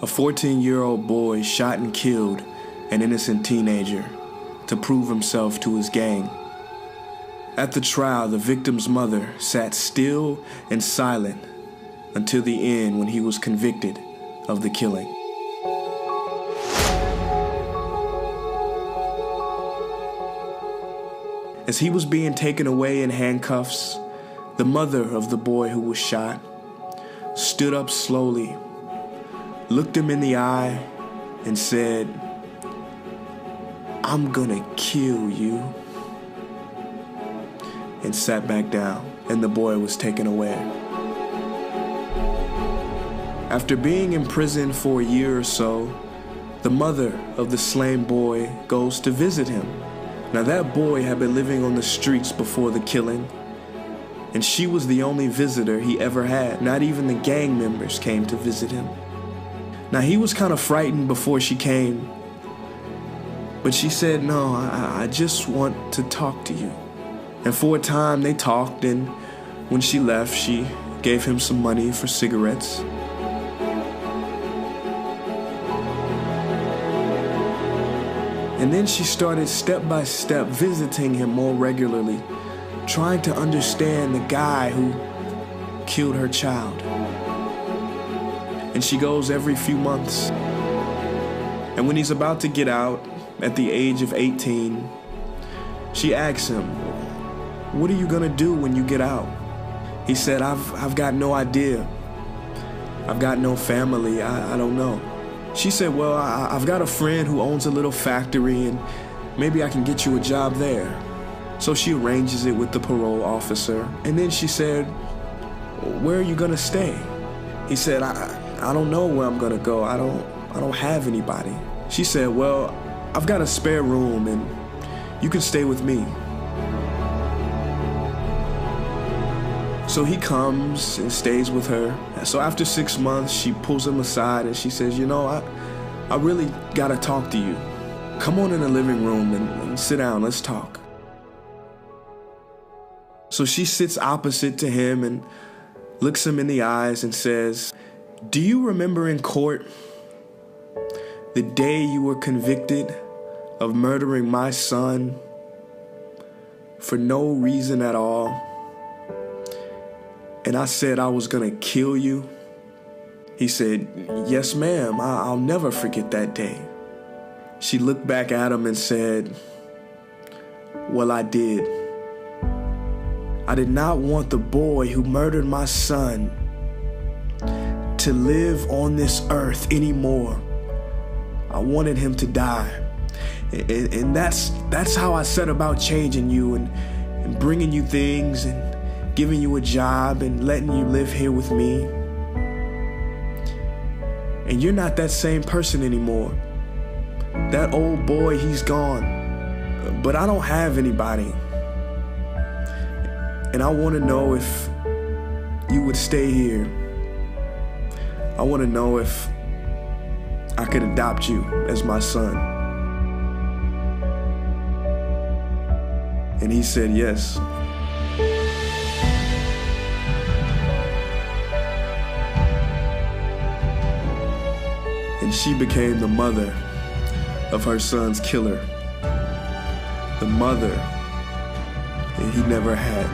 A 14-year-old boy shot and killed an innocent teenager to prove himself to his gang. At the trial, the victim's mother sat still and silent until the end when he was convicted of the killing. As he was being taken away in handcuffs, the mother of the boy who was shot stood up slowly, looked him in the eye, and said, "I'm gonna kill you," and sat back down, and the boy was taken away. After being in prison for a year or so, the mother of the slain boy goes to visit him. Now that boy had been living on the streets before the killing, and she was the only visitor he ever had. Not even the gang members came to visit him. Now he was kind of frightened before she came, but she said, "No, I just want to talk to you." And for a time they talked, and when she left, she gave him some money for cigarettes. And then she started step by step visiting him more regularly, trying to understand the guy who killed her child. And she goes every few months. And when he's about to get out at the age of 18, she asks him, "What are you gonna do when you get out?" He said, I've got no idea. I've got no family, I don't know. She said, "Well, I've got a friend who owns a little factory, and maybe I can get you a job there." So she arranges it with the parole officer. And then she said, "Where are you gonna stay?" He said, I don't know where I'm gonna go. I don't have anybody." She said, "Well, I've got a spare room, and you can stay with me." So he comes and stays with her. So after 6 months, she pulls him aside and she says, "You know, I really gotta talk to you. Come on in the living room and sit down, let's talk." So she sits opposite to him and looks him in the eyes and says, "Do you remember in court the day you were convicted of murdering my son for no reason at all? And I said I was gonna kill you?" He said, "Yes, ma'am, I'll never forget that day." She looked back at him and said, "Well, I did. I did not want the boy who murdered my son to live on this earth anymore. I wanted him to die. And that's how I set about changing you and bringing you things and giving you a job and letting you live here with me. And you're not that same person anymore. That old boy, he's gone. But I don't have anybody. And I want to know if you would stay here. I want to know if I could adopt you as my son." And he said yes. And she became the mother of her son's killer. The mother that he never had.